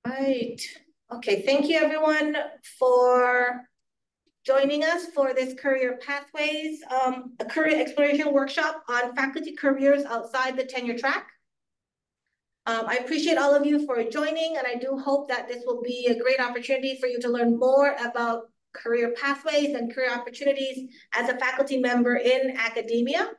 Right. Okay, thank you everyone for joining us for this career pathways, a career exploration workshop on faculty careers outside the tenure track. I appreciate all of you for joining, and I do hope that this will be a great opportunity for you to learn more about career pathways and career opportunities as a faculty member in academia.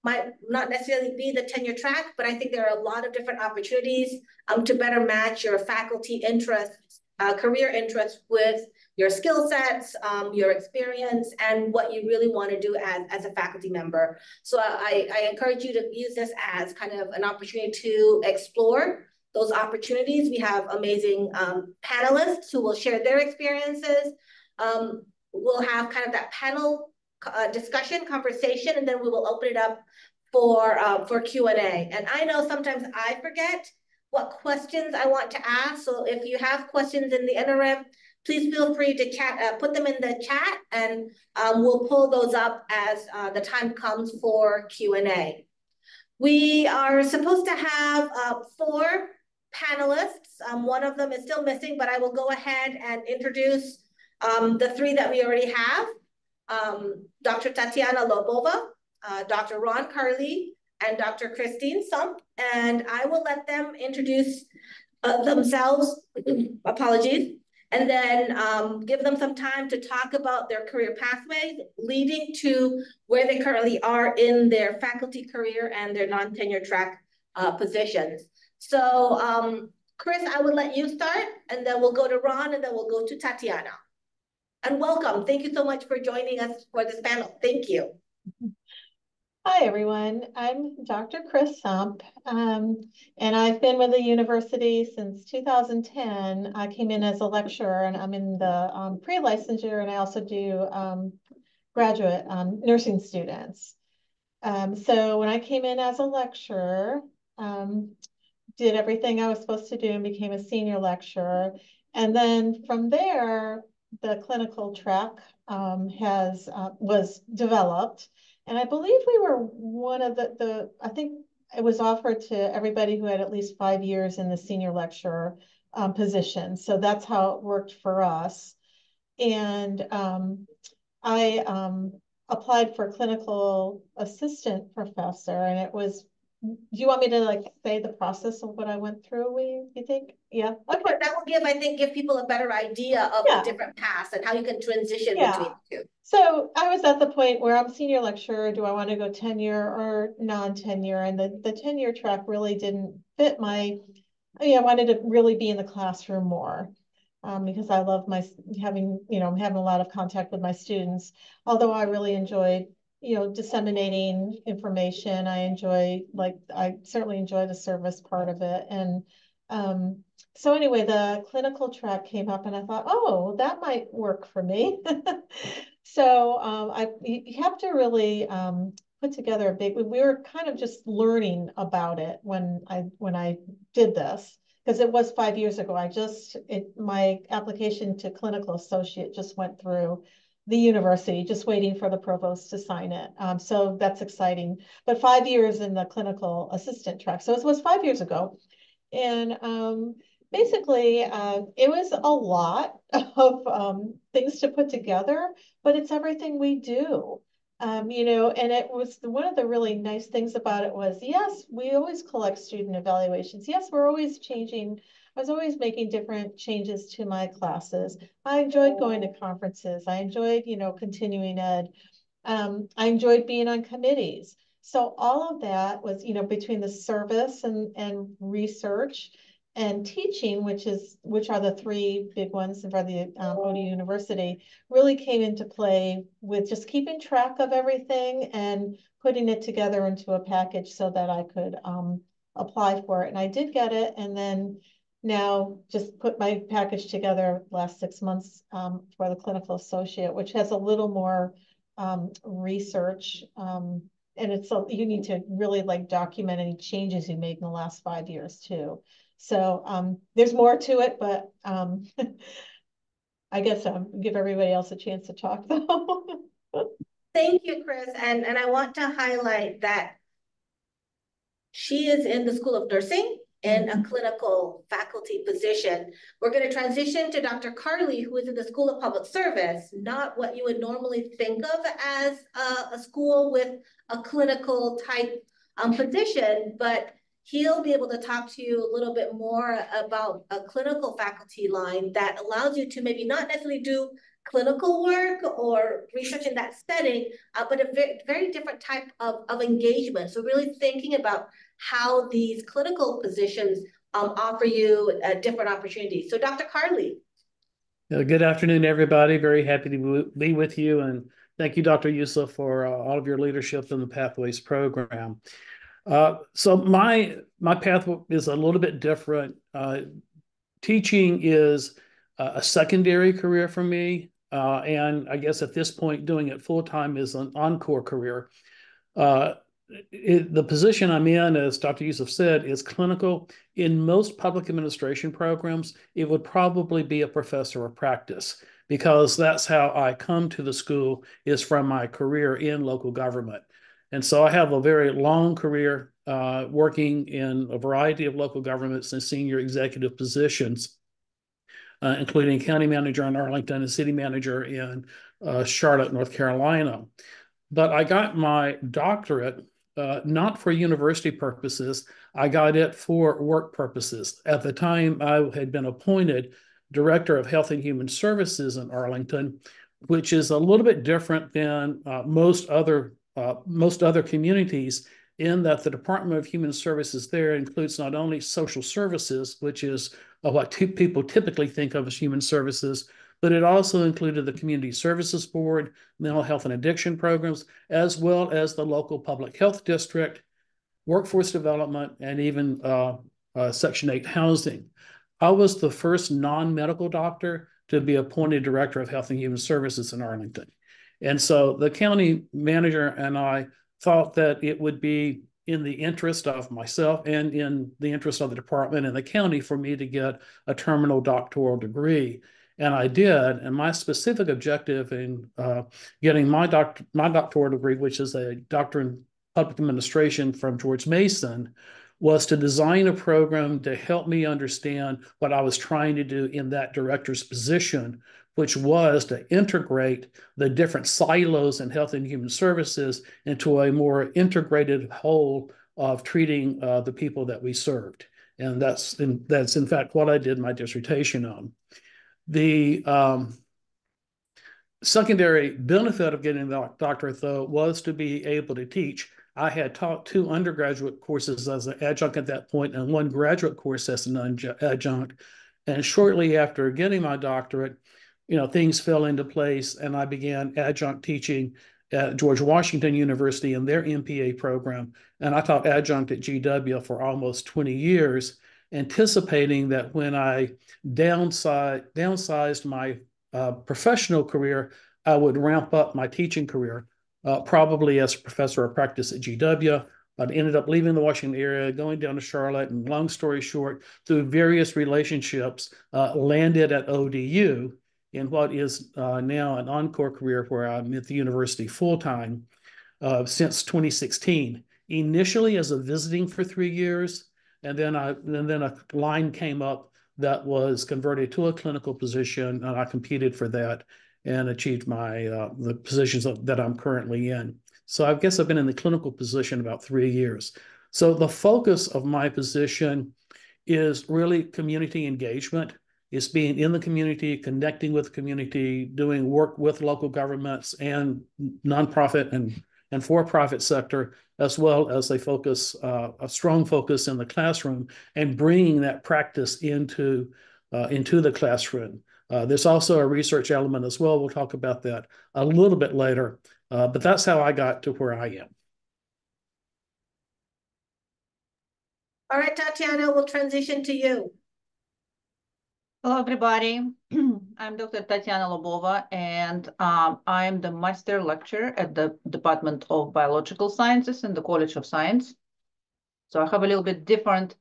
Might not necessarily be the tenure track, but I think there are a lot of different opportunities to better match your faculty interests, career interests with your skill sets, your experience, and what you really want to do as a faculty member. So I encourage you to use this as kind of an opportunity to explore those opportunities. We have amazing panelists who will share their experiences. We'll have kind of that panel discussion, conversation, and then we will open it up for Q&A. And I know sometimes I forget what questions I want to ask. So if you have questions in the interim, please feel free to put them in the chat, and we'll pull those up as the time comes for Q&A. We are supposed to have 4 panelists. One of them is still missing, but I will go ahead and introduce the 3 that we already have. Dr. Tatiana Lobova, Dr. Ron Carley, and Dr. Christine Sump, and I will let them introduce themselves, apologies, and then give them some time to talk about their career pathways leading to where they currently are in their faculty career and their non-tenure track positions. So Chris, I would let you start, and then we'll go to Ron, and then we'll go to Tatiana. And welcome. Thank you so much for joining us for this panel. Thank you. Hi, everyone. I'm Dr. Chris Sump, and I've been with the university since 2010. I came in as a lecturer, and I'm in the pre-licensure, and I also do graduate nursing students. So when I came in as a lecturer, did everything I was supposed to do and became a senior lecturer. And then from there, the clinical track was developed. And I believe we were one of I think it was offered to everybody who had at least 5 years in the senior lecturer position. So that's how it worked for us. And I applied for clinical assistant professor, and it was, do you want me to like say the process of what I went through, you think? Yeah. Okay. That will I think, give people a better idea of the different paths and how you can transition between the two. So I was at the point where I'm senior lecturer. Do I want to go tenure or non-tenure? And the tenure track really didn't fit I wanted to really be in the classroom more. Because I love having a lot of contact with my students. Although I really enjoyed, disseminating information. I certainly enjoy the service part of it. And so anyway, the clinical track came up, and I thought, oh, that might work for me. So you have to really put together we were kind of just learning about it when I did this. Because it was 5 years ago. My application to clinical associate just went through the university, just waiting for the provost to sign it. So that's exciting. But 5 years in the clinical assistant track. So it was 5 years ago. And basically, it was a lot of things to put together, but it's everything we do. And it was one of the really nice things about it was, yes, we always collect student evaluations. Yes, we're always changing. I was always making different changes to my classes. I enjoyed going to conferences. I enjoyed, continuing ed. I enjoyed being on committees. So all of that was, between the service and research and teaching, which are the 3 big ones for the ODU University, really came into play with just keeping track of everything and putting it together into a package so that I could apply for it. And I did get it, and then now just put my package together last 6 months for the clinical associate, which has a little more research. And you need to really document any changes you made in the last 5 years too. So there's more to it, but I guess I'll give everybody else a chance to talk though. Thank you, Chris. And I want to highlight that she is in the School of Nursing. in a clinical faculty position. We're going to transition to Dr. Carly, who is in the School of Public Service, not what you would normally think of as a school with a clinical type position, but he'll be able to talk to you a little bit more about a clinical faculty line that allows you to maybe not necessarily do clinical work or research in that setting, but a very different type of engagement. So really thinking about how these clinical positions offer you different opportunities. So Dr. Carly. Good afternoon, everybody. Very happy to be with you. And thank you, Dr. Yusuf, for all of your leadership in the Pathways program. So my path is a little bit different. Teaching is a secondary career for me. And I guess at this point, doing it full-time is an encore career. The position I'm in, as Dr. Yusuf said, is clinical. In most public administration programs, it would probably be a professor of practice, because that's how I come to the school, is from my career in local government. And so I have a very long career working in a variety of local governments and senior executive positions, including county manager in Arlington and city manager in Charlotte, North Carolina. But I got my doctorate not for university purposes. I got it for work purposes. At the time, I had been appointed Director of Health and Human Services in Arlington, which is a little bit different than most other communities, in that the Department of Human Services there includes not only social services, which is what people typically think of as human services, but it also included the Community Services Board, mental health and addiction programs, as well as the local public health district, workforce development, and even Section 8 housing. I was the first non-medical doctor to be appointed Director of Health and Human Services in Arlington. And so the county manager and I thought that it would be in the interest of myself and in the interest of the department and the county for me to get a terminal doctoral degree. And I did. And my specific objective in getting my doctoral degree, which is a doctorate in public administration from George Mason, was to design a program to help me understand what I was trying to do in that director's position, which was to integrate the different silos in health and human services into a more integrated whole of treating the people that we served. And that's in fact what I did my dissertation on. The secondary benefit of getting the doctorate, though, was to be able to teach. I had taught 2 undergraduate courses as an adjunct at that point and 1 graduate course as an adjunct. And shortly after getting my doctorate, things fell into place, and I began adjunct teaching at George Washington University in their MPA program. And I taught adjunct at GW for almost 20 years, anticipating that when I downsized my professional career, I would ramp up my teaching career, probably as a professor of practice at GW. But ended up leaving the Washington area, going down to Charlotte, and long story short, through various relationships, landed at ODU in what is now an encore career where I'm at the university full-time since 2016. Initially as a visiting for 3 years, and then a line came up that was converted to a clinical position, and I competed for that and achieved the positions that I'm currently in. So I guess I've been in the clinical position about 3 years. So the focus of my position is really community engagement. It's being in the community, connecting with the community, doing work with local governments and nonprofit and for-profit sector, as well as a strong focus in the classroom and bringing that practice into the classroom. There's also a research element as well. We'll talk about that a little bit later, but that's how I got to where I am. All right, Tatiana, we'll transition to you. Hello, everybody. I'm Dr. Tatiana Lobova, and I'm the master lecturer at the Department of Biological Sciences in the College of Science. So I have a little bit different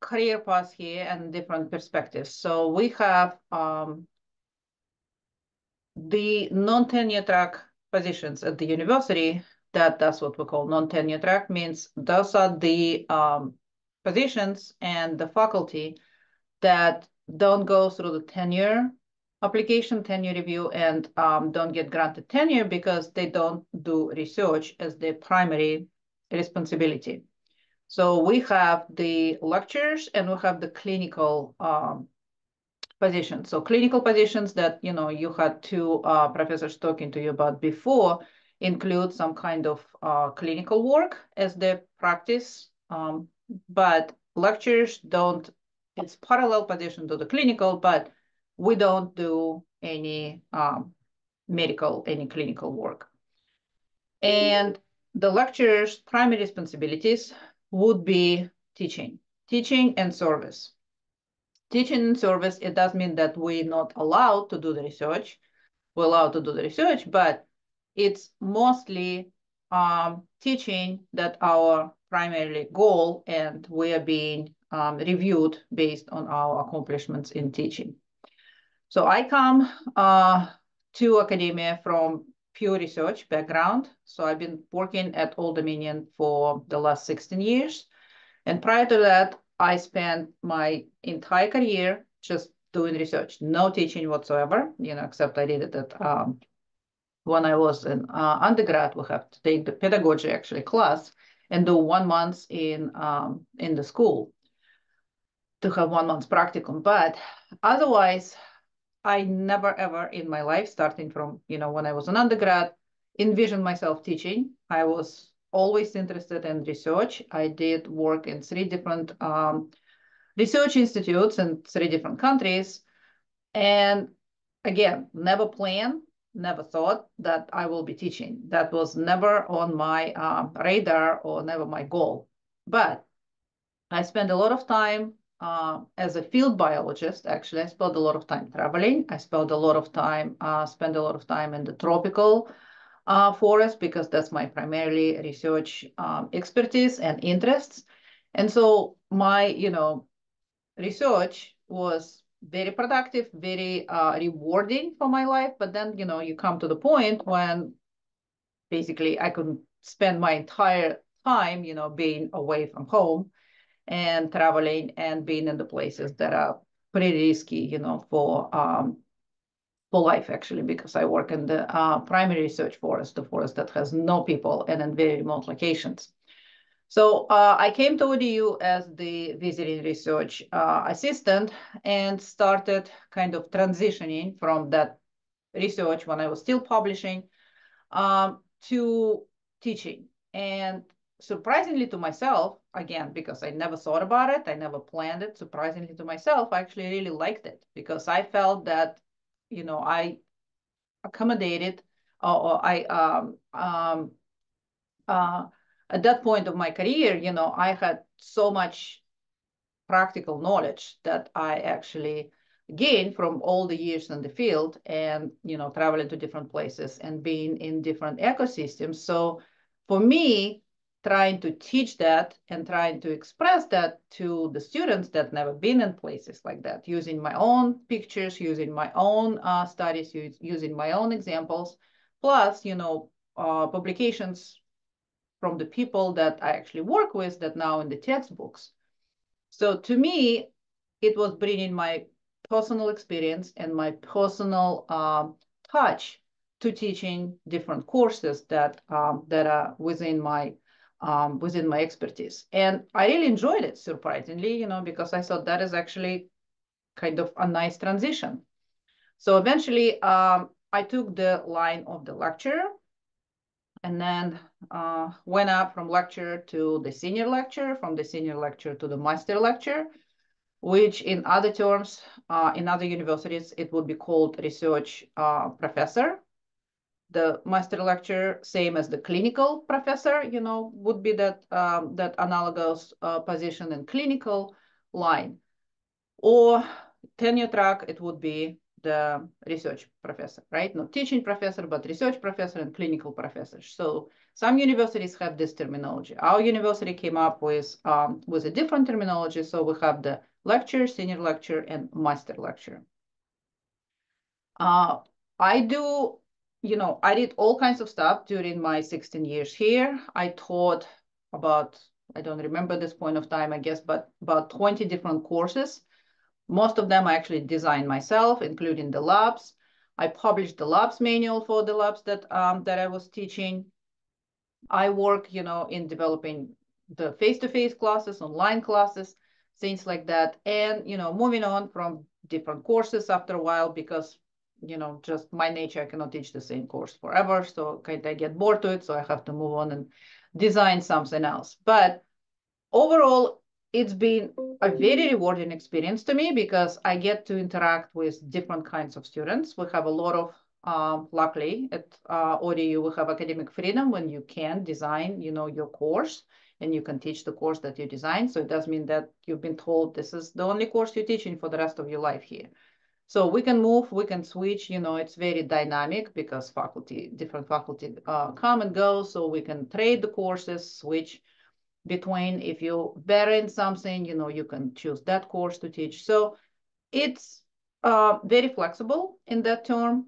career path here and different perspectives. So we have the non-tenure track positions at the university. That's what we call non-tenure track, means those are the positions and the faculty that don't go through the tenure application, tenure review, and don't get granted tenure because they don't do research as their primary responsibility. So we have the lectures and we have the clinical positions. So clinical positions that you had two professors talking to you about before include some kind of clinical work as their practice, but lectures don't. It's parallel position to the clinical, but we don't do any any clinical work. And the lecturer's primary responsibilities would be teaching and service. Teaching and service, it does mean that we're not allowed to do the research. We're allowed to do the research, but it's mostly teaching that our primary goal, and we are being reviewed based on our accomplishments in teaching. So I come to academia from pure research background. So I've been working at Old Dominion for the last 16 years. And prior to that, I spent my entire career just doing research, no teaching whatsoever, except I did it at, when I was an undergrad, we have to take the pedagogy actually class and do 1 month in the school to have 1 month practicum. But otherwise, I never ever in my life, starting from, when I was an undergrad, envisioned myself teaching. I was always interested in research. I did work in 3 different research institutes in 3 different countries. And again, never planned, never thought that I will be teaching. That was never on my radar or never my goal. But I spent a lot of time as a field biologist. Actually, I spent a lot of time traveling. I spent a lot of time in the tropical forest because that's my primarily research expertise and interests. And so my, research was very productive, very rewarding for my life. But then, you come to the point when basically I could spend my entire time, being away from home and traveling and being in the places that are pretty risky, for life actually, because I work in the primary research forest, the forest that has no people and in very remote locations. So I came to ODU as the visiting research assistant and started kind of transitioning from that research when I was still publishing to teaching. And surprisingly to myself, again, because I never thought about it, I never planned it, surprisingly to myself, I actually really liked it because I felt that, I accommodated or at that point of my career, I had so much practical knowledge that I actually gained from all the years in the field and, traveling to different places and being in different ecosystems. So for me, trying to teach that and trying to express that to the students that never been in places like that, using my own pictures, using my own studies, using my own examples, plus, publications from the people that I actually work with that now in the textbooks. So to me, it was bringing my personal experience and my personal touch to teaching different courses that are within my expertise. And I really enjoyed it, surprisingly, because I thought that is actually kind of a nice transition. So eventually, I took the line of the lecturer and then went up from lecturer to the senior lecturer, from the senior lecturer to the master lecturer, which in other terms, in other universities, it would be called research professor. The master lecturer, same as the clinical professor, would be that analogous position in clinical line. Or tenure track, it would be the research professor, right? Not teaching professor, but research professor and clinical professor. So some universities have this terminology. Our university came up with a different terminology. So we have the lecturer, senior lecturer, and master lecturer. I did all kinds of stuff during my 16 years here. I taught about I don't remember this point of time, I guess, but about 20 different courses. Most of them I actually designed myself, including the labs. I published the labs manual for the labs that I was teaching. I work, in developing the face-to-face classes, online classes, things like that. And, moving on from different courses after a while, because, just my nature, I cannot teach the same course forever. So kind of get bored to it. So I have to move on and design something else. But overall, it's been a very rewarding experience to me because I get to interact with different kinds of students. We have a lot of, luckily at ODU, we have academic freedom when you can design, your course and you can teach the course that you design. So it does mean that you've been told this is the only course you're teaching for the rest of your life here. So we can move, we can switch, it's very dynamic because different faculty come and go. So we can trade the courses, switch between. If you're better in something, you can choose that course to teach. So it's very flexible in that term.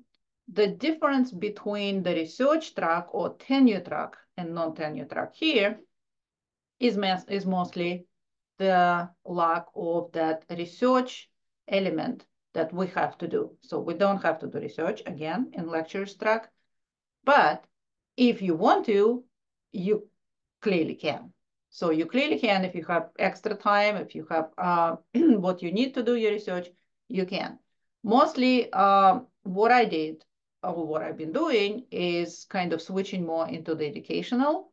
The difference between the research track or tenure track and non-tenure track here is mostly the lack of that research element that we have to do. So we don't have to do research again in lectures track, but if you want to, you clearly can. So you clearly can, if you have extra time, if you have what you need to do your research, you can. Mostly what I did or what I've been doing is kind of switching more into the educational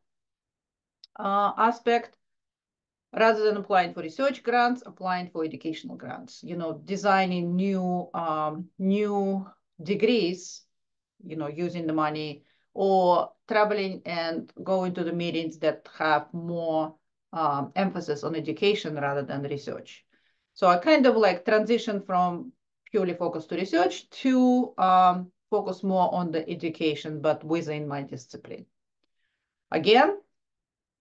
aspect rather than applying for research grants, applying for educational grants, designing new degrees, using the money or traveling and going to the meetings that have more emphasis on education rather than research. So I kind of like transition from purely focused to research to focus more on the education, but within my discipline. Again,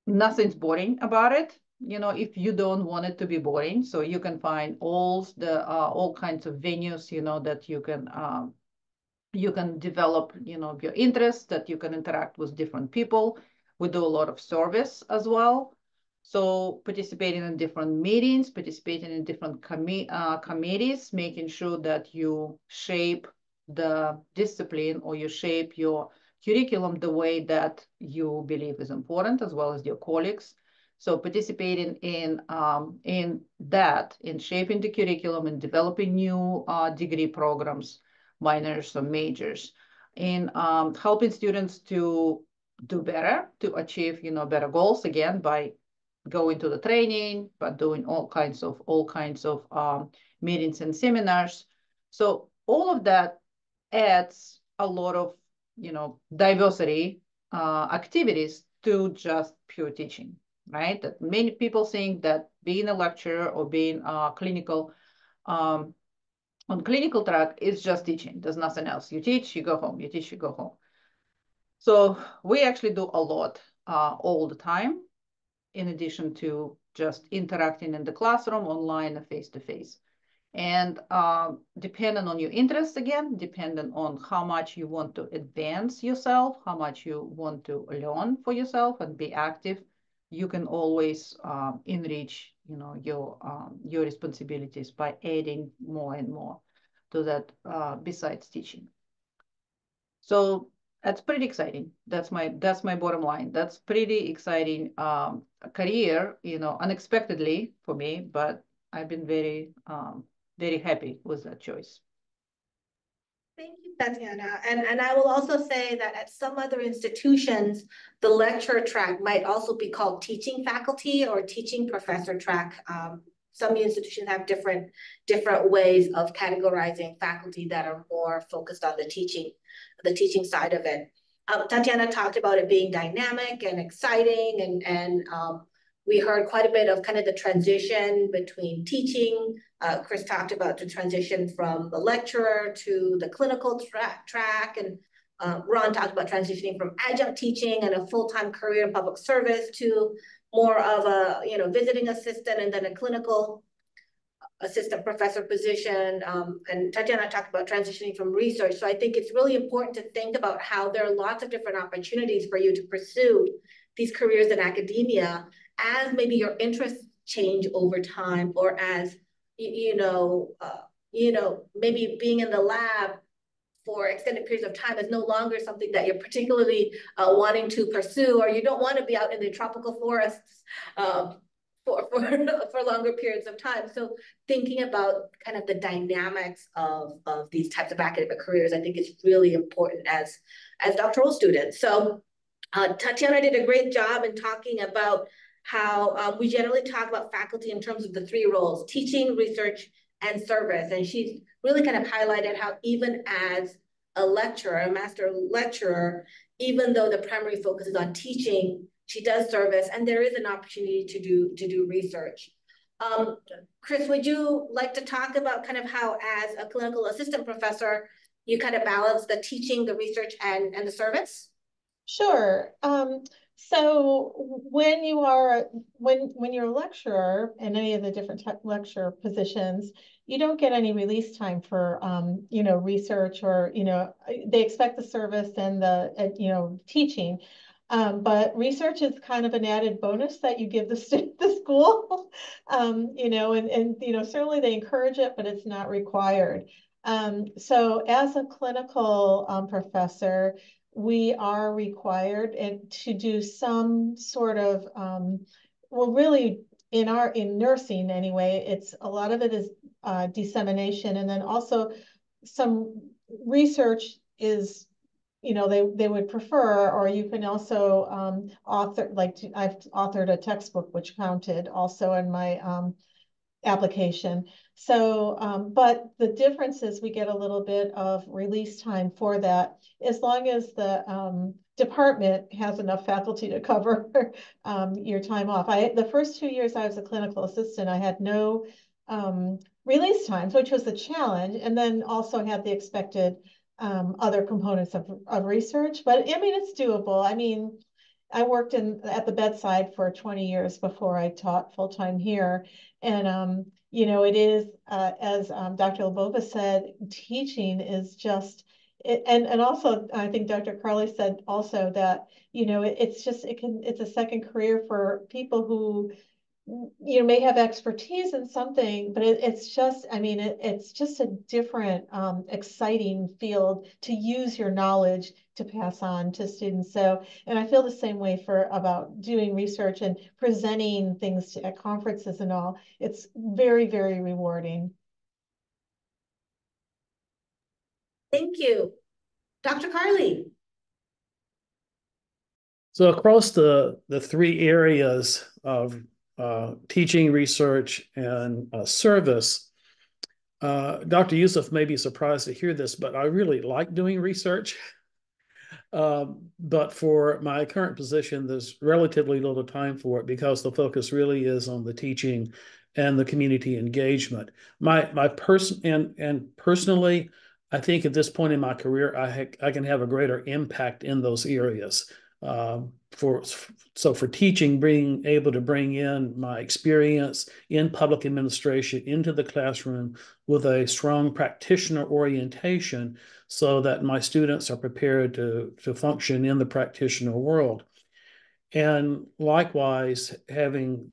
nothing's boring about it. If you don't want it to be boring, so you can find all kinds of venues, that you can develop, your interests, that you can interact with different people. We do a lot of service as well. So participating in different meetings, participating in different committees, making sure that you shape the discipline or you shape your curriculum the way that you believe is important, as well as your colleagues. So participating in that, in shaping the curriculum and developing new degree programs, minors or majors, in helping students to do better, to achieve, better goals, again, by going to the training, but doing all kinds of meetings and seminars. So all of that adds a lot of, diversity activities to just pure teaching, right? That many people think that being a lecturer or being clinical on clinical track is just teaching. There's nothing else. You teach, you go home. You teach, you go home. So we actually do a lot all the time, in addition to just interacting in the classroom, online, and face-to-face. And depending on your interests, again, depending on how much you want to advance yourself, how much you want to learn for yourself and be active, you can always enrich, your responsibilities by adding more and more to that besides teaching. So that's pretty exciting. That's my bottom line. That's pretty exciting career, unexpectedly for me, but I've been very happy with that choice. Thank you, Tatiana. And I will also say that at some other institutions, the lecturer track might also be called teaching faculty or teaching professor track. Some institutions have different ways of categorizing faculty that are more focused on the teaching side of it. Tatiana talked about it being dynamic and exciting, and we heard quite a bit of kind of the transition between teaching. Chris talked about the transition from the lecturer to the clinical track, and Ron talked about transitioning from adjunct teaching and a full-time career in public service to more of a visiting assistant and then a clinical assistant professor position. And Tatiana talked about transitioning from research. So I think it's really important to think about how there are lots of different opportunities for you to pursue these careers in academia as maybe your interests change over time, or as maybe being in the lab for extended periods of time is no longer something that you're particularly wanting to pursue, or you don't want to be out in the tropical forests for longer periods of time. So thinking about kind of the dynamics of these types of academic careers, I think is really important as doctoral students. So Tatiana did a great job in talking about how we generally talk about faculty in terms of the three roles: teaching, research, and service. And she's really kind of highlighted how even as a lecturer, a master lecturer, even though the primary focus is on teaching, she does service, and there is an opportunity to do research. Chris, would you like to talk about kind of how, as a clinical assistant professor, you kind of balance the teaching, the research, and the service? Sure. So when you're a lecturer in any of the different lecture positions, you don't get any release time for research, or they expect the service and the teaching. But research is kind of an added bonus that you give the school, and certainly they encourage it, but it's not required. So as a clinical professor, we are required to do some sort of, well, really in nursing anyway, it's a lot of it is dissemination, and then also some research is, they would prefer, or you can also author, like I've authored a textbook which counted also in my application. So, but the difference is we get a little bit of release time for that, as long as the department has enough faculty to cover your time off. The first 2 years I was a clinical assistant, I had no release times, which was the challenge, and then also had the expected other components of research. But I mean, it's doable. I mean, I worked at the bedside for 20 years before I taught full-time here. And, it is, as Dr. Labova said, teaching is just, and also I think Dr. Carly said also that, it's a second career for people who, may have expertise in something, but it's just, I mean, it's just a different, exciting field to use your knowledge to pass on to students. So, and I feel the same way about doing research and presenting things at conferences and all. It's very, very rewarding. Thank you. Dr. Carly. So across the three areas of teaching, research, and service, Dr. Youssef may be surprised to hear this, but I really like doing research. But for my current position, there's relatively little time for it because the focus really is on the teaching and the community engagement. Personally, I think at this point in my career, I can have a greater impact in those areas. For teaching, being able to bring in my experience in public administration into the classroom with a strong practitioner orientation, so that my students are prepared to function in the practitioner world. And likewise, having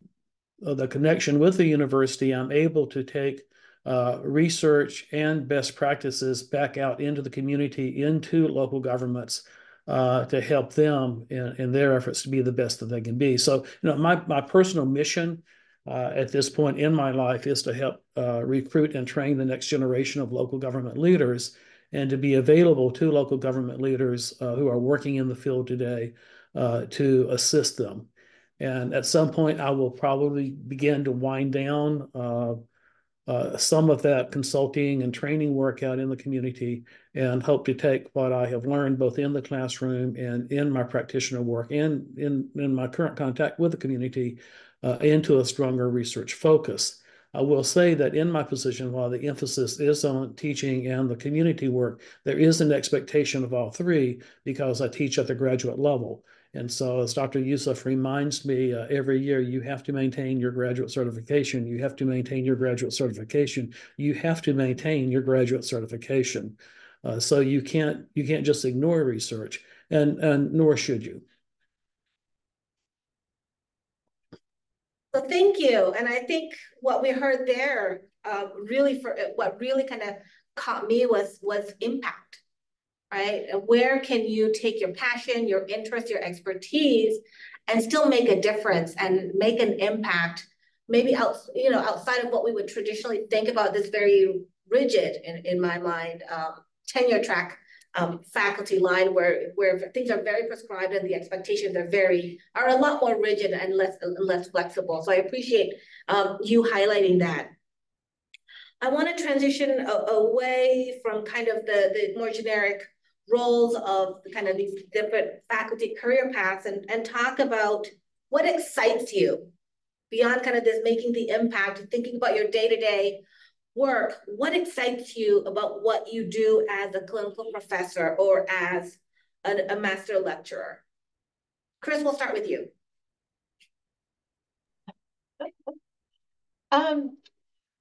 the connection with the university, I'm able to take research and best practices back out into the community, into local governments, to help them in their efforts to be the best that they can be. So, my personal mission at this point in my life is to help recruit and train the next generation of local government leaders, and to be available to local government leaders who are working in the field today to assist them. And at some point, I will probably begin to wind down some of that consulting and training work out in the community, and hope to take what I have learned both in the classroom and in my practitioner work and in my current contact with the community into a stronger research focus. I will say that in my position, while the emphasis is on teaching and the community work, there is an expectation of all three because I teach at the graduate level. And so, as Dr. Youssef reminds me every year, you have to maintain your graduate certification. You have to maintain your graduate certification. You have to maintain your graduate certification. So you can't just ignore research, and nor should you. So thank you. And I think what we heard there, really what really kind of caught me was impact, right? Where can you take your passion, your interest, your expertise, and still make a difference and make an impact? Maybe outside of what we would traditionally think about, this very rigid, in my mind, tenure track faculty line, where things are very prescribed and the expectations are a lot more rigid and less flexible. So I appreciate you highlighting that. I want to transition away from kind of the more generic roles of kind of these different faculty career paths and talk about what excites you beyond kind of this making the impact, thinking about your day-to-day work. What excites you about what you do as a clinical professor or as a master lecturer? Chris, we'll start with you.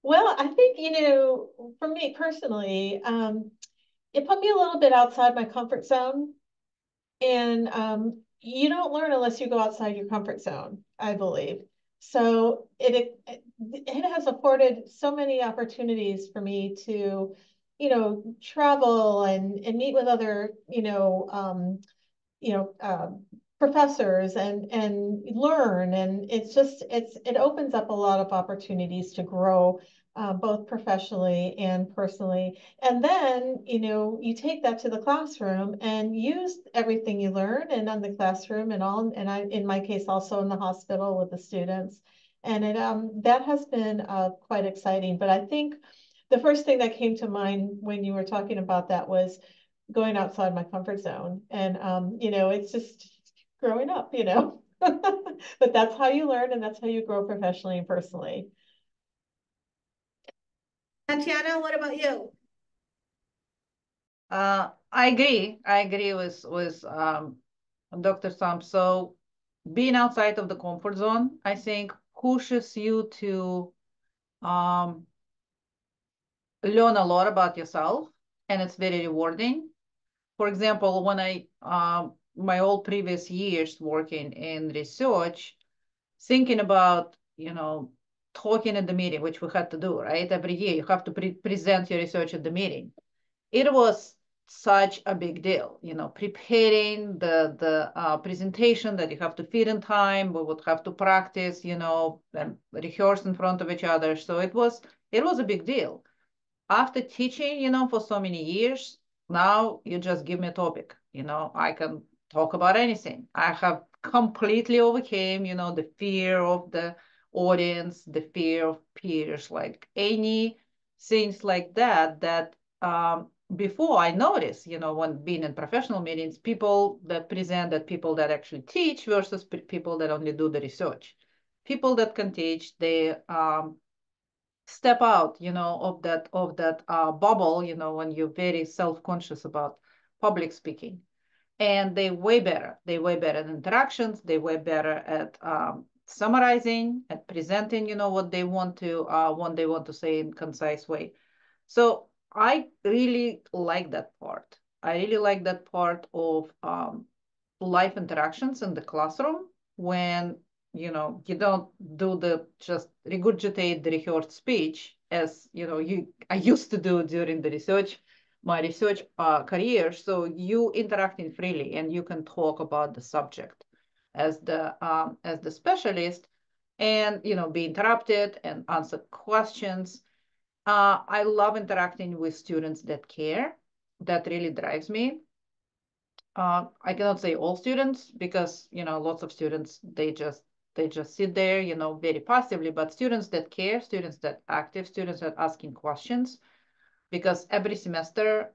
Well, I think, for me personally, it put me a little bit outside my comfort zone. And you don't learn unless you go outside your comfort zone, I believe. So it has afforded so many opportunities for me to, travel and meet with other, professors and learn. And it opens up a lot of opportunities to grow both professionally and personally. And then, you take that to the classroom and use everything you learn and on the classroom in my case, also in the hospital with the students. And that has been quite exciting. But I think the first thing that came to mind when you were talking about that was going outside my comfort zone. And, it's just growing up, but that's how you learn and that's how you grow professionally and personally. Tatiana, what about you? I agree. I agree with Dr. Sam. So being outside of the comfort zone, I think, pushes you to learn a lot about yourself, and it's very rewarding. For example, when my all previous years working in research, thinking about, talking at the meeting, which we had to do, right? Every year you have to present your research at the meeting. It was such a big deal, preparing the presentation that you have to fit in time. We would have to practice, and rehearse in front of each other. So it was a big deal. After teaching, for so many years, now you just give me a topic, I can talk about anything. I have completely overcame, the fear of the audience, the fear of peers, like any things like that before I noticed, when being in professional meetings, people that present, that people that actually teach versus people that only do the research. People that can teach, they step out, of that bubble, when you're very self-conscious about public speaking. And they way better. They way better at interactions. They way better at summarizing, at presenting, what they want to say in concise way. So I really like that part. I really like that part of life interactions in the classroom when you don't do the just regurgitate the rehearsed speech as I used to do during my research career. So you interacting freely and you can talk about the subject as the specialist, and be interrupted and answer questions. I love interacting with students that care. That really drives me. I cannot say all students because, lots of students, they just sit there, very passively, but students that care, students that active, students that asking questions, because every semester,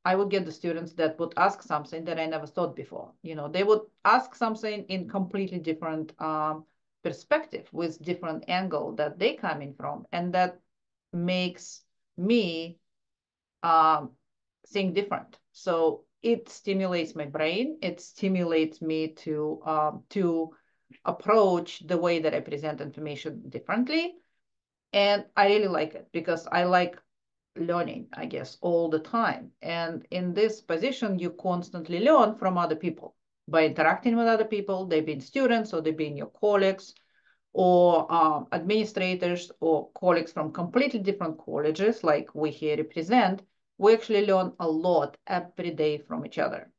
I would get the students that would ask something that I never thought before. They would ask something in completely different perspective with different angle that they coming from. And that makes me think different. So it stimulates my brain. It stimulates me to approach the way that I present information differently. And I really like it because I like learning, I guess, all the time. And in this position, you constantly learn from other people by interacting with other people. They've been students or they've been your colleagues or administrators or colleagues from completely different colleges, like we here represent, we actually learn a lot every day from each other.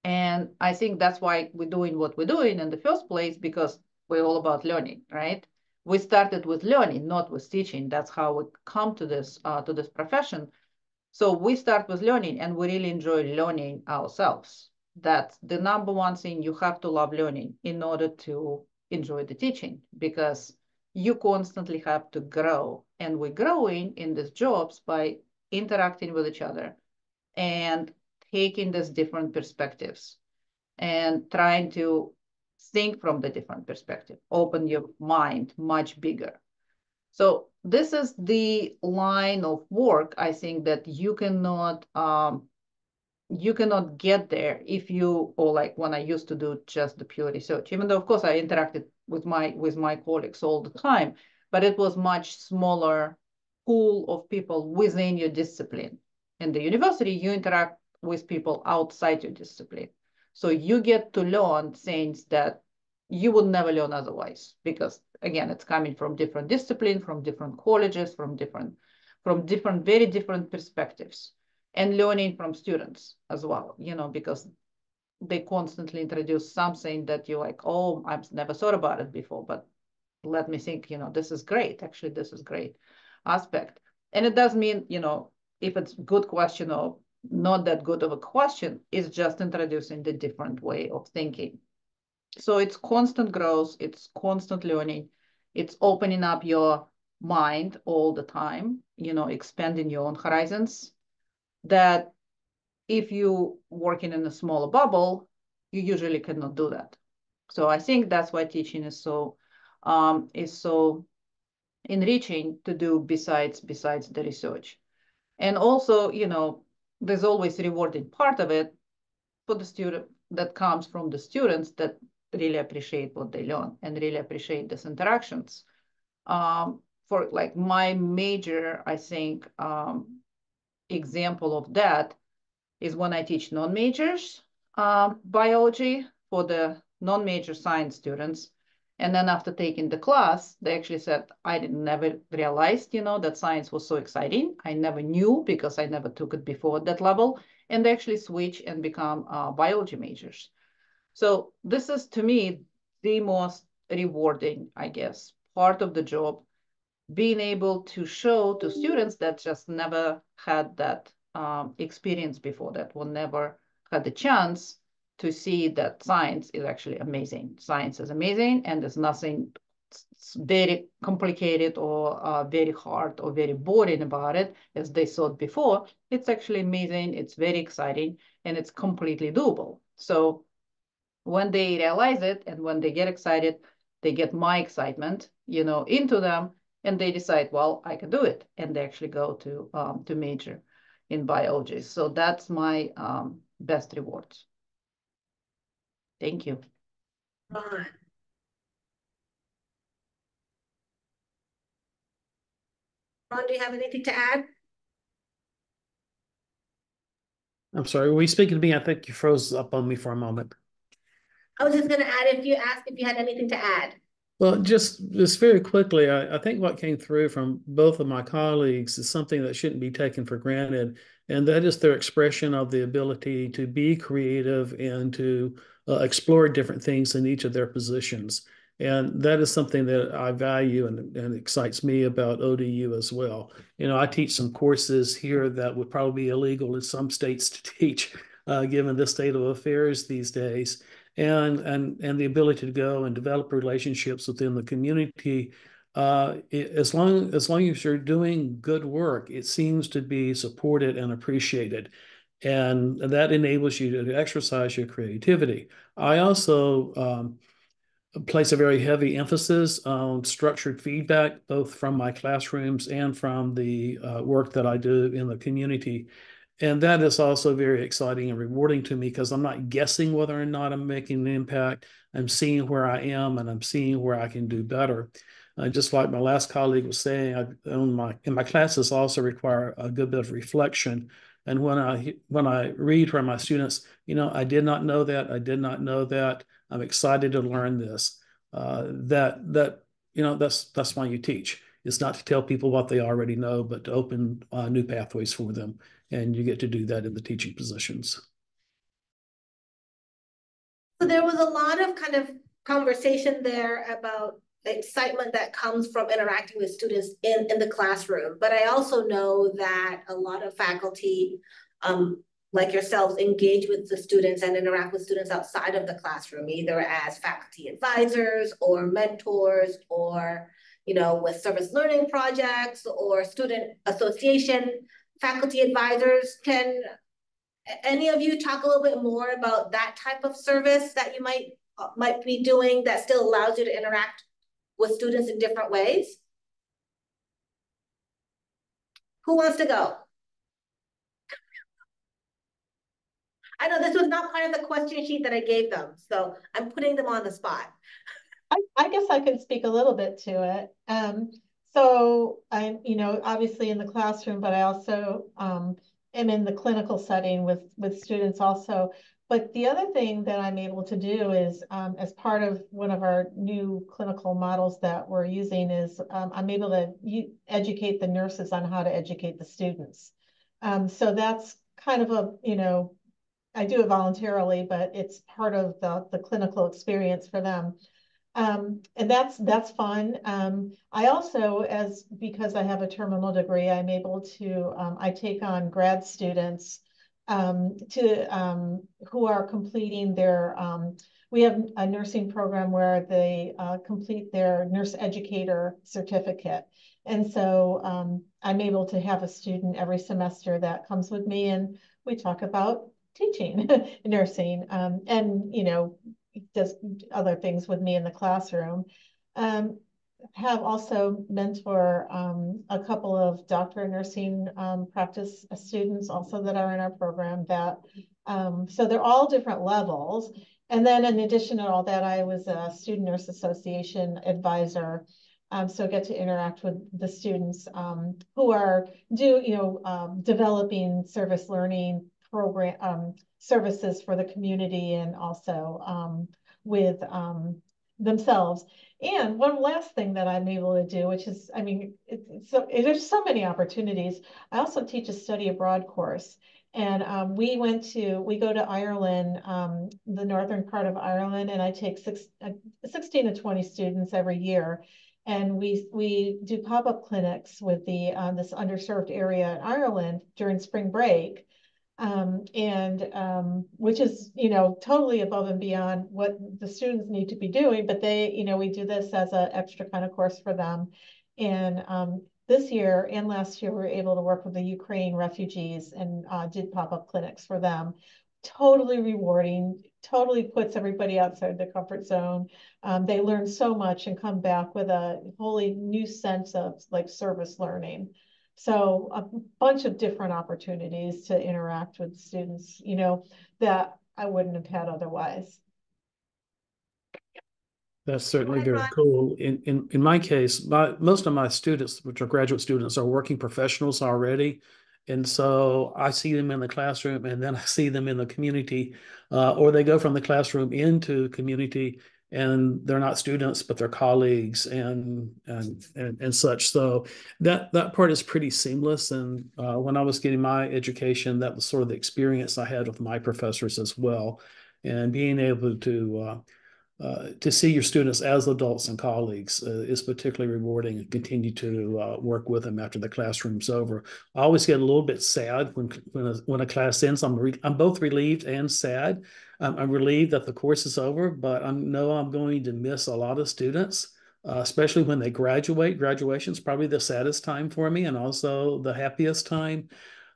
And I think that's why we're doing what we're doing in the first place, because we're all about learning, right? We started with learning, not with teaching. That's how we come to this profession. So we start with learning, and we really enjoy learning ourselves. That's the number one thing. You have to love learning in order to enjoy the teaching, because you constantly have to grow. And we're growing in these jobs by interacting with each other and taking these different perspectives and trying to think from the different perspective, open your mind much bigger. So this is the line of work, I think, that you cannot get there if you, or like when I used to do just the pure research, even though of course I interacted with my colleagues all the time, but it was much smaller pool of people within your discipline. In the university, you interact with people outside your discipline. So you get to learn things that you would never learn otherwise, because again, it's coming from different disciplines, from different colleges, from different very different perspectives, and learning from students as well, because they constantly introduce something that you're like, oh, I've never thought about it before, but let me think, this is great. Actually, this is great aspect. And it does mean, if it's good question or not that good of a question, it's just introducing the different way of thinking. So it's constant growth, it's constant learning, it's opening up your mind all the time, expanding your own horizons, that if you working in a smaller bubble, you usually cannot do that. So I think that's why teaching is so enriching to do besides the research. And also, there's always rewarding part of it for the student that comes from the students that really appreciate what they learn and really appreciate these interactions. For like my major, I think, example of that is when I teach non-majors biology for the non-major science students. And then after taking the class, they actually said, I never realized, that science was so exciting. I never knew because I never took it before at that level. And they actually switch and become biology majors. So this is, to me, the most rewarding, I guess, part of the job, being able to show to students that just never had that experience before, that will never had the chance to see that science is actually amazing. Science is amazing, and there's nothing very complicated or very hard or very boring about it, as they thought before. It's actually amazing, it's very exciting, and it's completely doable. So when they realize it and when they get excited, they get my excitement, into them, and they decide, well, I can do it, and they actually go to major in biology. So that's my best rewards. Thank you. Ron. Ron, do you have anything to add? I'm sorry, were you speaking to me? I think you froze up on me for a moment. I was just going to add, if you asked if you had anything to add. Well, just very quickly, I think what came through from both of my colleagues is something that shouldn't be taken for granted, and that is their expression of the ability to be creative and to explore different things in each of their positions. And that is something that I value and excites me about ODU as well. I teach some courses here that would probably be illegal in some states to teach, given the state of affairs these days. And the ability to go and develop relationships within the community. As long as you're doing good work, it seems to be supported and appreciated. And that enables you to exercise your creativity. I also place a very heavy emphasis on structured feedback, both from my classrooms and from the work that I do in the community. And that is also very exciting and rewarding to me, because I'm not guessing whether or not I'm making an impact. I'm seeing where I am, and I'm seeing where I can do better. Just like my last colleague was saying, in my classes also require a good bit of reflection. And when I read from my students, I did not know that, I did not know that, I'm excited to learn this. that's why you teach. It's not to tell people what they already know, but to open new pathways for them. And you get to do that in the teaching positions. So there was a lot of kind of conversation there about the excitement that comes from interacting with students in the classroom. But I also know that a lot of faculty, like yourselves, engage with the students and interact with students outside of the classroom, either as faculty advisors or mentors, or with service learning projects or student association faculty advisors. Can any of you talk a little bit more about that type of service that you might be doing that still allows you to interact with students in different ways? Who wants to go? I know this was not part of the question sheet that I gave them, so I'm putting them on the spot. I guess I can speak a little bit to it. So I'm, obviously in the classroom, but I also am in the clinical setting with students also. But the other thing that I'm able to do is, as part of one of our new clinical models that we're using, is I'm able to educate the nurses on how to educate the students. So that's kind of I do it voluntarily, but it's part of the clinical experience for them. And that's fun. I also, because I have a terminal degree, I'm able to, I take on grad students who are completing their, we have a nursing program where they complete their nurse educator certificate. And so I'm able to have a student every semester that comes with me, and we talk about teaching nursing, and does other things with me in the classroom. Have also mentor a couple of doctor of nursing practice students also that are in our program. So they're all different levels. And then in addition to all that, I was a Student Nurse Association advisor. So I get to interact with the students who are developing service learning program services for the community, and also with themselves. And one last thing that I'm able to do, which is, there's so many opportunities. I also teach a study abroad course. And we go to Ireland, the northern part of Ireland, and I take 16 to 20 students every year. And we do pop-up clinics with this underserved area in Ireland during spring break. Which is, totally above and beyond what the students need to be doing, but we do this as an extra kind of course for them. And this year and last year, we were able to work with the Ukraine refugees and did pop-up clinics for them. Totally rewarding, totally puts everybody outside the comfort zone. They learn so much and come back with a wholly new sense of service learning. So a bunch of different opportunities to interact with students, that I wouldn't have had otherwise. That's certainly very cool. In my case, most of my students, which are graduate students, are working professionals already. And so I see them in the classroom, and then I see them in the community, or they go from the classroom into community, and they're not students, but they're colleagues and such. So that part is pretty seamless. And when I was getting my education, that was sort of the experience I had with my professors as well. And being able to see your students as adults and colleagues is particularly rewarding, and continue to work with them after the classroom's over. I always get a little bit sad when a class ends. I'm both relieved and sad. I'm relieved that the course is over, but I know I'm going to miss a lot of students, especially when they graduate. Graduation is probably the saddest time for me, and also the happiest time.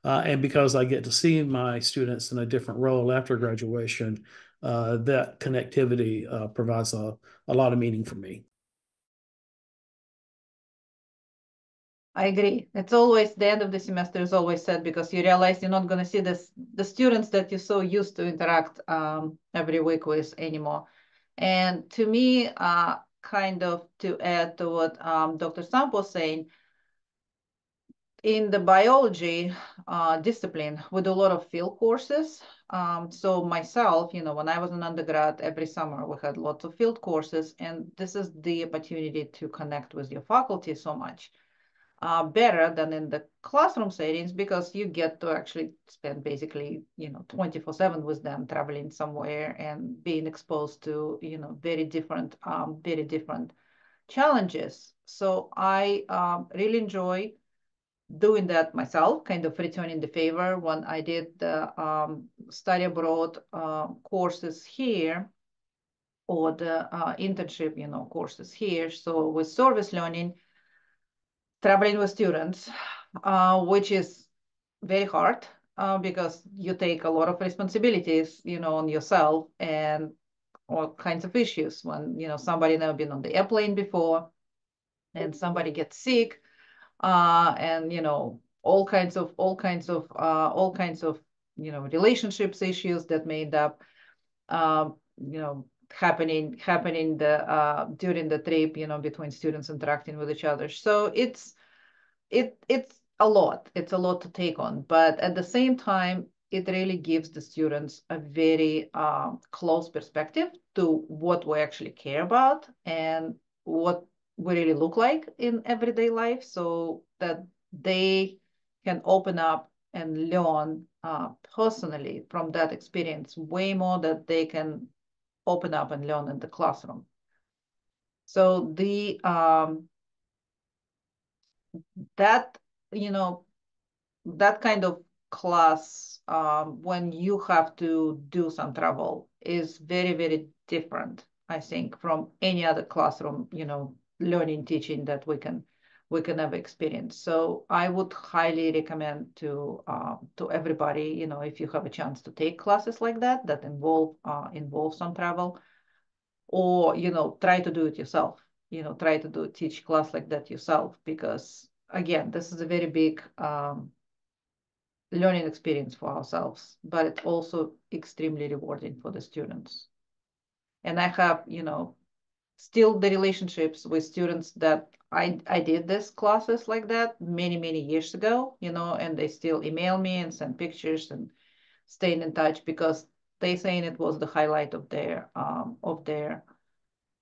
And because I get to see my students in a different role after graduation, that connectivity provides a lot of meaning for me. I agree. It's always the end of the semester is always sad, because you realize you're not going to see the students that you're so used to interact every week with anymore. And to me, kind of to add to what Dr. Samp was saying, in the biology discipline, we do a lot of field courses. So myself, when I was an undergrad, every summer we had lots of field courses, and this is the opportunity to connect with your faculty so much better than in the classroom settings, because you get to actually spend basically 24/7 with them, traveling somewhere and being exposed to very different challenges. So I really enjoy doing that myself, kind of returning the favor when I did the study abroad courses here, or the internship courses here. So with service learning, traveling with students, which is very hard because you take a lot of responsibilities, on yourself, and all kinds of issues when, somebody never been on the airplane before and somebody gets sick, and, all kinds of relationships issues that may end up, happening during the trip, between students interacting with each other. So it's a lot. It's a lot to take on, but at the same time, it really gives the students a very close perspective to what we actually care about and what we really look like in everyday life, so that they can open up and learn personally from that experience way more than they can open up and learn in the classroom. So that you know that kind of class, when you have to do some travel, is very, very different, I think, from any other classroom, learning, teaching that we can ever experience. So I would highly recommend to everybody, if you have a chance to take classes like that involve some travel, or try to do it yourself. Try to teach class like that yourself, because again, this is a very big learning experience for ourselves, but it's also extremely rewarding for the students. And I have, still the relationships with students that I did this classes like that many, many years ago, and they still email me and send pictures and staying in touch, because they saying it was the highlight of their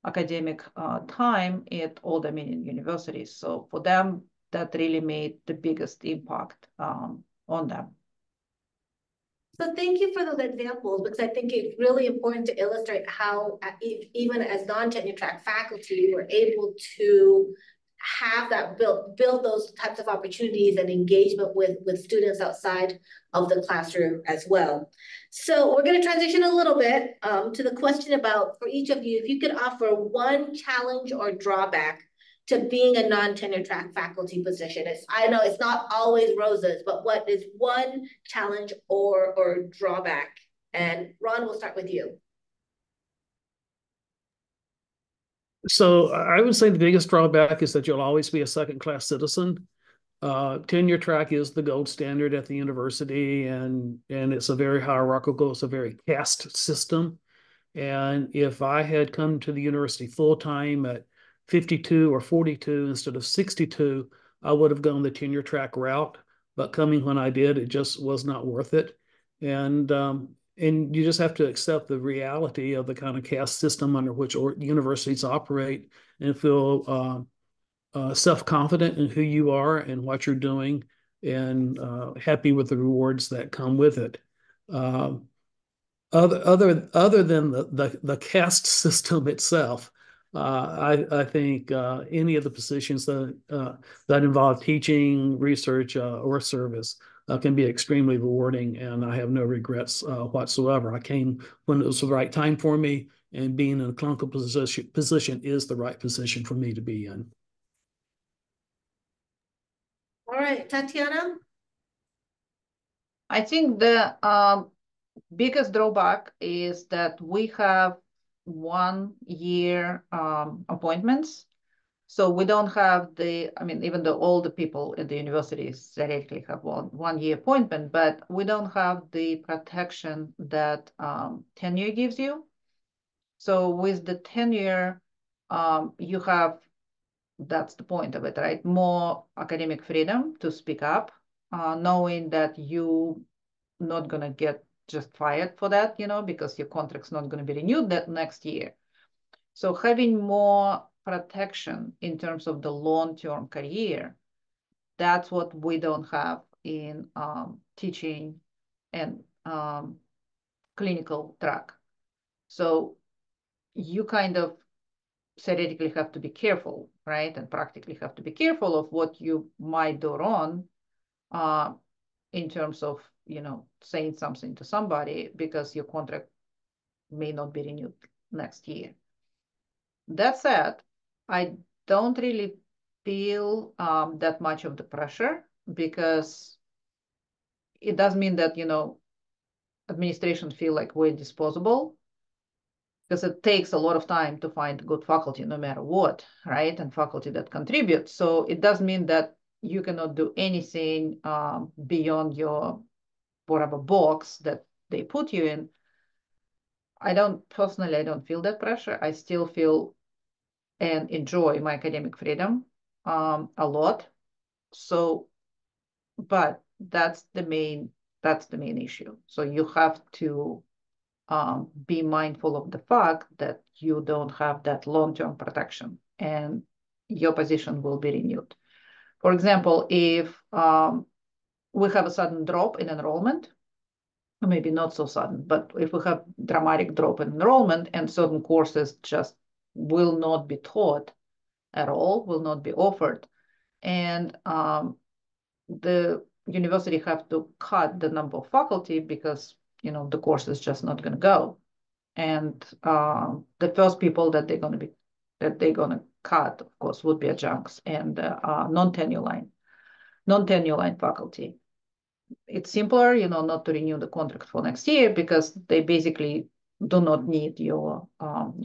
academic time at all Dominion universities. So for them, that really made the biggest impact on them. So thank you for those examples, because I think it's really important to illustrate how even as non-tenure track faculty, we're able to have that build those types of opportunities and engagement with students outside of the classroom as well. So we're going to transition a little bit to the question about, for each of you, if you could offer one challenge or drawback to being a non-tenure track faculty position. I know it's not always roses, but what is one challenge or drawback? And Ron, we'll start with you. So I would say the biggest drawback is that you'll always be a second-class citizen. Tenure track is the gold standard at the university, and it's a very hierarchical, it's a very caste system. And if I had come to the university full-time at 52 or 42 instead of 62, I would have gone the tenure track route. But coming when I did, it just was not worth it. And you just have to accept the reality of the kind of caste system under which universities operate, and feel self-confident in who you are and what you're doing, and happy with the rewards that come with it. Other than the caste system itself, I think any of the positions that involve teaching, research, or service can be extremely rewarding, and I have no regrets whatsoever. I came when it was the right time for me, and being in a clinical position is the right position for me to be in. All right, Tatiana? I think the biggest drawback is that we have 1 year appointments. So we don't have even though all the people at the universities directly have one year appointment, but we don't have the protection that tenure gives you. So with the tenure, you have that's the point of it, right? More academic freedom to speak up, knowing that you not going to get just fired for that, because your contract's not going to be renewed that next year. So having more protection in terms of the long-term career, that's what we don't have in teaching and clinical track. So you kind of theoretically have to be careful, right? And practically have to be careful of what you might do wrong in terms of, saying something to somebody because your contract may not be renewed next year. That said, I don't really feel that much of the pressure because it does mean that, administration feel like we're disposable because it takes a lot of time to find good faculty no matter what, right? And faculty that contribute. So it does mean that you cannot do anything beyond your whatever box that they put you in. I don't feel that pressure. I still feel and enjoy my academic freedom a lot. So, but that's the main issue. So you have to be mindful of the fact that you don't have that long-term protection and your position will be renewed. For example, if we have a sudden drop in enrollment, maybe not so sudden, but if we have dramatic drop in enrollment and certain courses just will not be taught at all, will not be offered, and the university have to cut the number of faculty because the course is just not going to go, and the first people that they're going to cut, of course, would be adjuncts and non-tenure line faculty. It's simpler, not to renew the contract for next year because they basically do not need your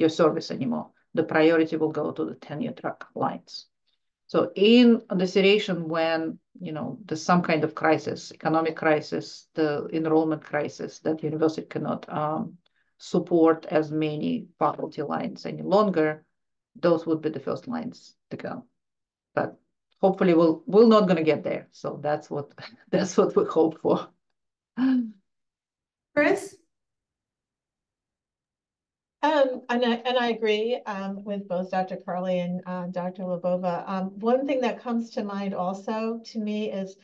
service anymore. The priority will go to the tenure track lines. So in the situation when, there's some kind of crisis, economic crisis, the enrollment crisis that university cannot support as many faculty lines any longer, those would be the first lines to go. But hopefully we're not going to get there. So that's what we hope for. Chris? And I agree with both Dr. Carly and Dr. Lobova. One thing that comes to mind also to me is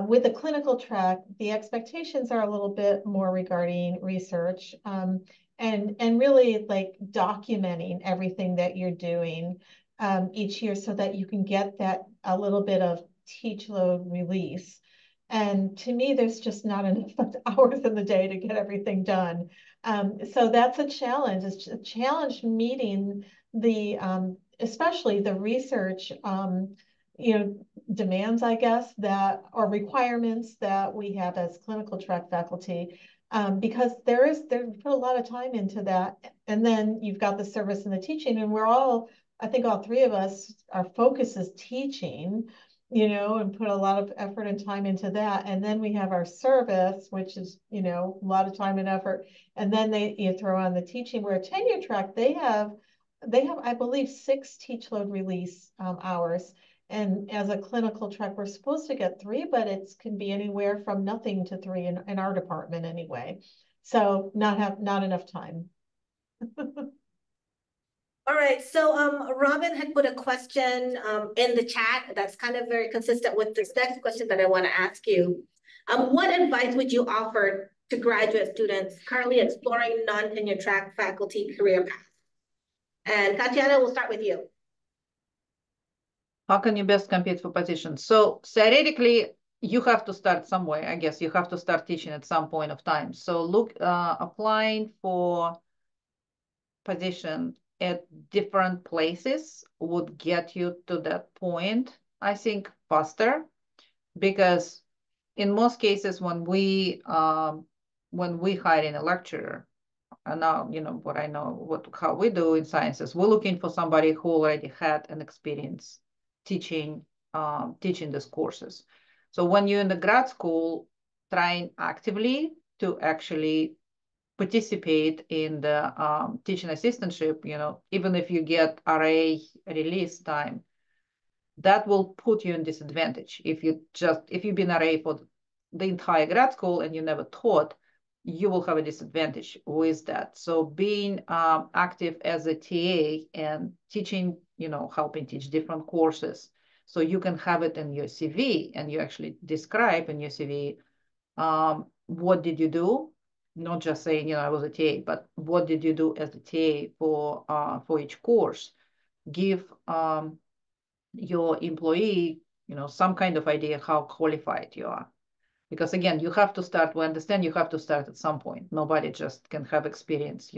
with the clinical track, the expectations are a little bit more regarding research and really like documenting everything that you're doing each year so that you can get that a little bit of teach load release. And to me, there's just not enough hours in the day to get everything done. So that's a challenge. It's a challenge meeting the, especially the research, demands, I guess, that or requirements that we have as clinical track faculty, because they put a lot of time into that. And then you've got the service and the teaching, and I think all three of us, our focus is teaching, and put a lot of effort and time into that. And then we have our service, which is, a lot of time and effort. And then you throw on the teaching, where a tenure track, they have, I believe, 6 teach load release hours. And as a clinical track, we're supposed to get 3, but it can be anywhere from nothing to 3 in our department anyway. So not enough time. All right, so Robin had put a question in the chat that's kind of very consistent with this next question that I want to ask you. What advice would you offer to graduate students currently exploring non-tenure track faculty career paths? And Tatiana, we'll start with you. How can you best compete for positions? So theoretically, you have to start somewhere. I guess you have to start teaching at some point of time. So applying for position at different places would get you to that point, I think, faster, because in most cases when we hire in a lecturer, and now how we do in sciences, we're looking for somebody who already had an experience teaching these courses. So when you're in the grad school, trying actively to actually participate in the teaching assistantship, even if you get RA release time, that will put you in disadvantage. If you've been RA for the entire grad school and you never taught, you will have a disadvantage with that. So being active as a TA and teaching, helping teach different courses, so you can have it in your CV and you actually describe in your CV, what did you do? Not just saying, I was a TA, but what did you do as a TA for each course? Give your employee, some kind of idea how qualified you are. Because again, we understand you have to start at some point. Nobody just can have experience,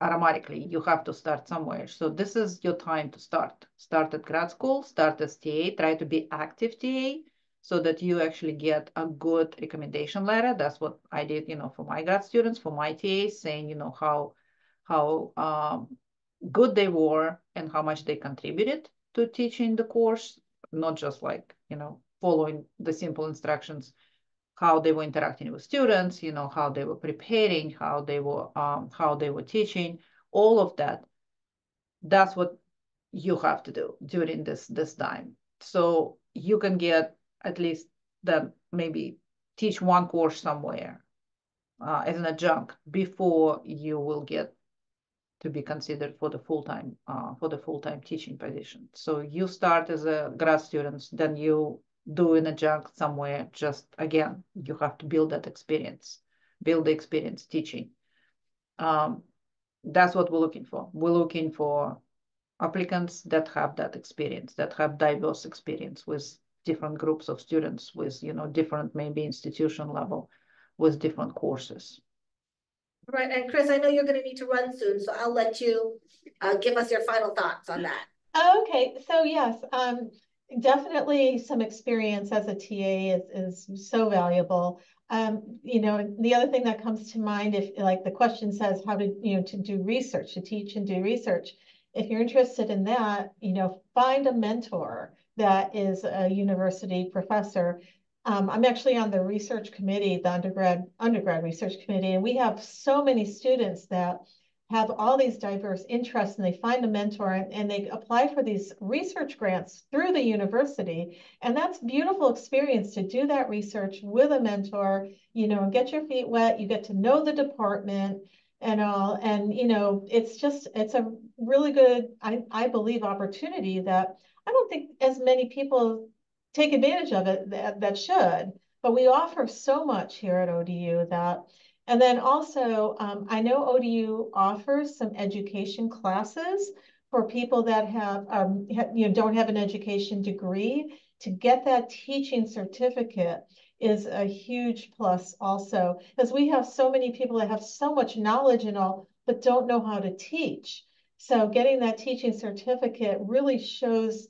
automatically. You have to start somewhere. So this is your time to start. Start at grad school, start as TA, try to be active TA so that you actually get a good recommendation letter. That's what I did, for my grad students, for my TAs, saying, how good they were and how much they contributed to teaching the course, not just like, following the simple instructions, how they were interacting with students, how they were preparing, how they were teaching, all of that. That's what you have to do during this time. So you can get at least then maybe teach one course somewhere as an adjunct before you will get to be considered for the full-time teaching position. So you start as a grad student, then you do an adjunct somewhere. Just again, you have to build the experience teaching. That's what we're looking for. We're looking for applicants that have that experience, that have diverse experience with different groups of students, with different maybe institution level, with different courses. Right, and Chris, I know you're going to need to run soon, so I'll let you give us your final thoughts on that. Okay, so yes, definitely some experience as a TA is so valuable. The other thing that comes to mind, if like the question says how to do research, to teach and do research. If you're interested in that, find a mentor that is a university professor. I'm actually on the research committee, the undergrad research committee, and we have so many students that have all these diverse interests, and they find a mentor and they apply for these research grants through the university. And that's a beautiful experience to do that research with a mentor, and get your feet wet. You get to know the department and all. And, it's a really good, I believe, opportunity that I don't think as many people take advantage of it that should. But we offer so much here at ODU that. And then also, I know ODU offers some education classes for people that don't have an education degree. To get that teaching certificate is a huge plus also, because we have so many people that have so much knowledge and all, but don't know how to teach. So getting that teaching certificate really shows,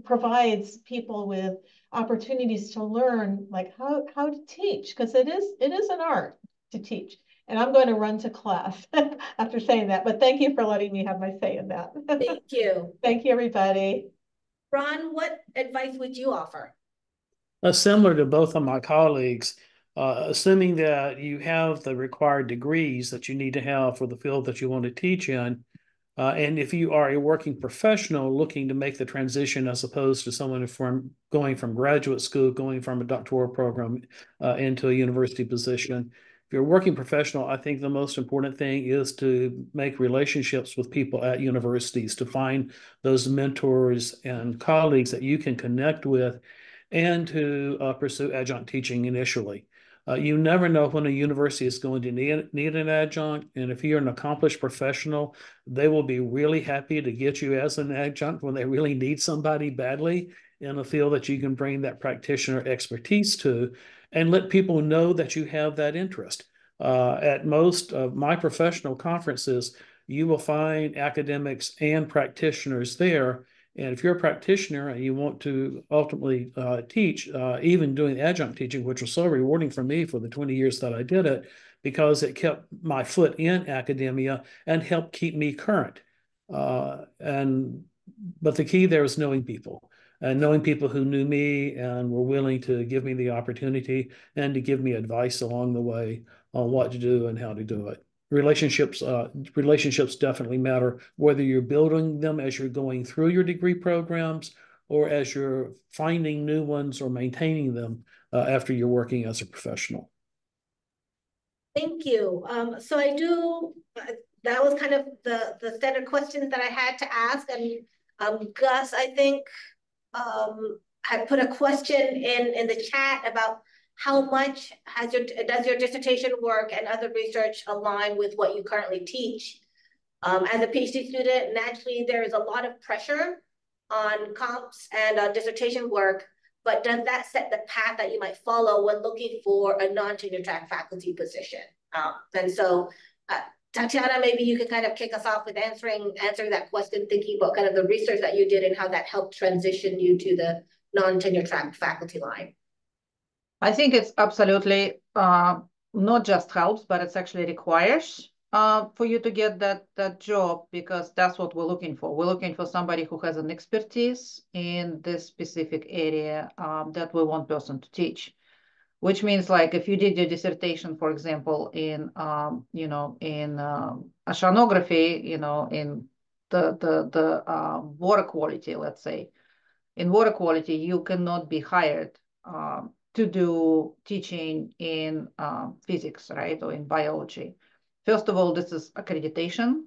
provides people with opportunities to learn like how to teach, because it is an art to teach. And I'm going to run to class after saying that, but thank you for letting me have my say in that. Thank you. Thank you, everybody. Ron, what advice would you offer? Similar to both of my colleagues, assuming that you have the required degrees that you need to have for the field that you want to teach in, and if you are a working professional looking to make the transition as opposed to someone from going from graduate school, going from a doctoral program into a university position, if you're a working professional, I think the most important thing is to make relationships with people at universities, to find those mentors and colleagues that you can connect with, and to pursue adjunct teaching initially. You never know when a university is going to need an adjunct, and if you're an accomplished professional, they will be really happy to get you as an adjunct when they really need somebody badly in a field that you can bring that practitioner expertise to, and let people know that you have that interest. At most of my professional conferences, you will find academics and practitioners there. And if you're a practitioner and you want to ultimately teach, even doing adjunct teaching, which was so rewarding for me for the 20 years that I did it, because it kept my foot in academia and helped keep me current. But the key there is knowing people, and knowing people who knew me and were willing to give me the opportunity and to give me advice along the way on what to do and how to do it. Relationships definitely matter, whether you're building them as you're going through your degree programs or as you're finding new ones or maintaining them after you're working as a professional? Thank you. So I do, that was kind of the standard questions that I had to ask. And Gus, I think I put a question in the chat about how much does your dissertation work and other research align with what you currently teach? As a PhD student, naturally, there is a lot of pressure on comps and dissertation work, but does that set the path that you might follow when looking for a non-tenure track faculty position? And so, Tatiana, maybe you could kind of kick us off with answering that question, thinking about kind of the research that you did and how that helped transition you to the non-tenure track faculty line. I think it's absolutely not just helps, but it's actually requires for you to get that job, because that's what we're looking for. We're looking for somebody who has an expertise in this specific area that we want person to teach. Which means, like, if you did your dissertation, for example, in oceanography, in the water quality, let's say, in water quality, you cannot be hired to do teaching in physics, right, or in biology. First of all, this is accreditation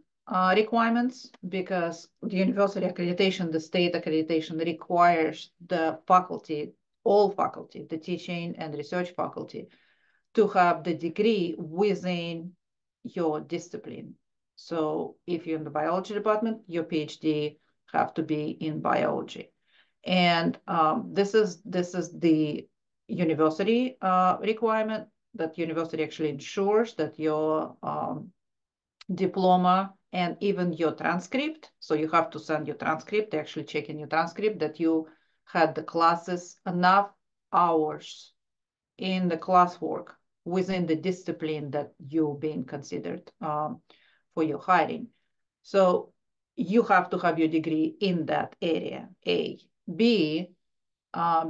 requirements, because the university accreditation, the state accreditation requires the faculty, all faculty, the teaching and research faculty, to have the degree within your discipline. So if you're in the biology department, your PhD have to be in biology. And this is the university requirement, that university actually ensures that your diploma and even your transcript, so you have to send your transcript, they actually check in your transcript that you had the classes enough hours in the classwork within the discipline that you're being considered for your hiring. So you have to have your degree in that area, A. B,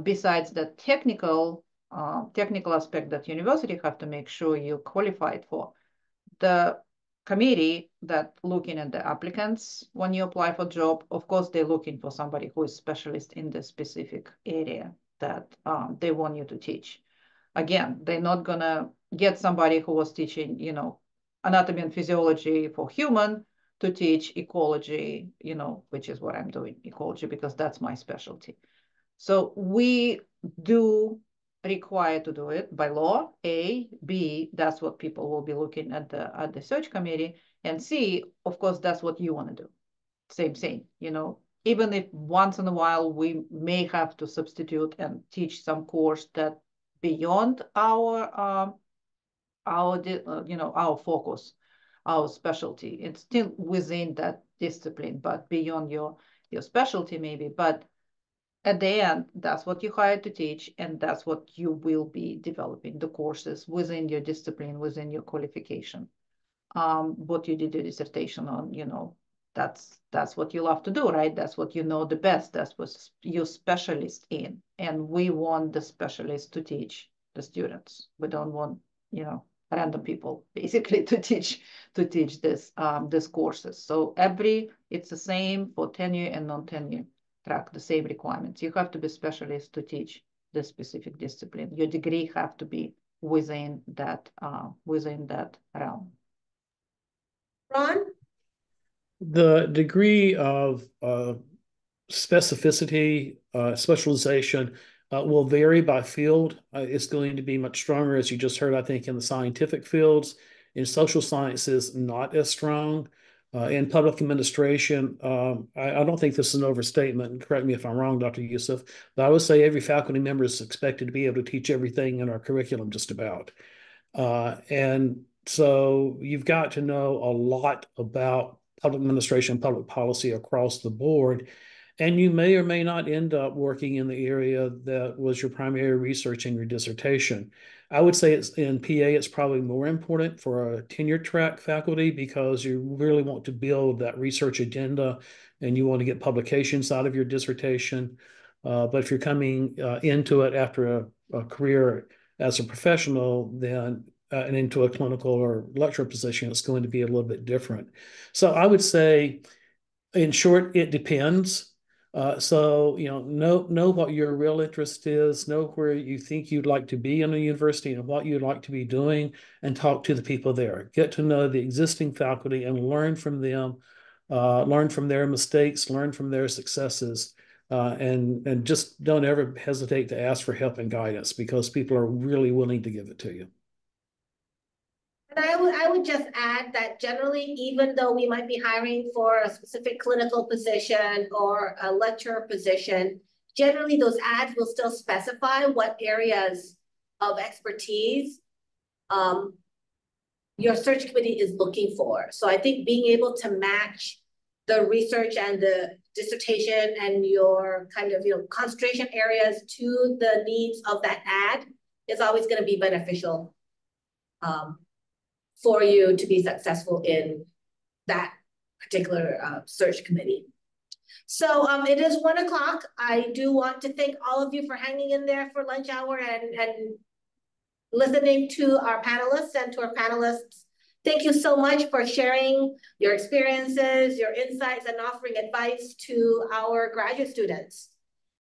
besides the technical aspect that university have to make sure you're qualified for, the committee that looking at the applicants when you apply for job, of course, they're looking for somebody who is specialist in the specific area that they want you to teach. Again, they're not gonna get somebody who was teaching, anatomy and physiology for human to teach ecology, which is what I'm doing, ecology, because that's my specialty. So we do require to do it by law, A. B, that's what people will be looking at the search committee, and C, of course, that's what you want to do. Same thing, even if once in a while we may have to substitute and teach some course that beyond our focus, our specialty. It's still within that discipline, but beyond your specialty maybe. But at the end, that's what you hired to teach, and that's what you will be developing, the courses within your discipline, within your qualification. What you did your dissertation on, that's what you love to do, right? That's what you know the best. That's what you're specialist in. And we want the specialists to teach the students. We don't want, random people basically to teach this courses. So it's the same for tenure and non-tenure track, the same requirements. You have to be specialist to teach the specific discipline. Your degree have to be within that realm. Ron? The degree of specificity, specialization will vary by field. It's going to be much stronger, as you just heard, I think, in the scientific fields. In social sciences, not as strong. In public administration, I don't think this is an overstatement. Correct me if I'm wrong, Dr. Yusuf, but I would say every faculty member is expected to be able to teach everything in our curriculum, just about. And so you've got to know a lot about public administration, public policy across the board. And you may or may not end up working in the area that was your primary research in your dissertation. I would say in PA, it's probably more important for a tenure track faculty, because you really want to build that research agenda and you want to get publications out of your dissertation. But if you're coming into it after a career as a professional, then and into a clinical or lecturer position, it's going to be a little bit different. So I would say, in short, it depends. So, know what your real interest is, know where you think you'd like to be in a university and what you'd like to be doing, and talk to the people there. Get to know the existing faculty and learn from them, learn from their mistakes, learn from their successes, and just don't ever hesitate to ask for help and guidance, because people are really willing to give it to you. And I would just add that generally, even though we might be hiring for a specific clinical position or a lecturer position, generally those ads will still specify what areas of expertise your search committee is looking for. So I think being able to match the research and the dissertation and your kind of concentration areas to the needs of that ad is always going to be beneficial for you to be successful in that particular search committee. So it is 1 o'clock. I do want to thank all of you for hanging in there for lunch hour and listening to our panelists and to our panelists. Thank you so much for sharing your experiences, your insights, and offering advice to our graduate students.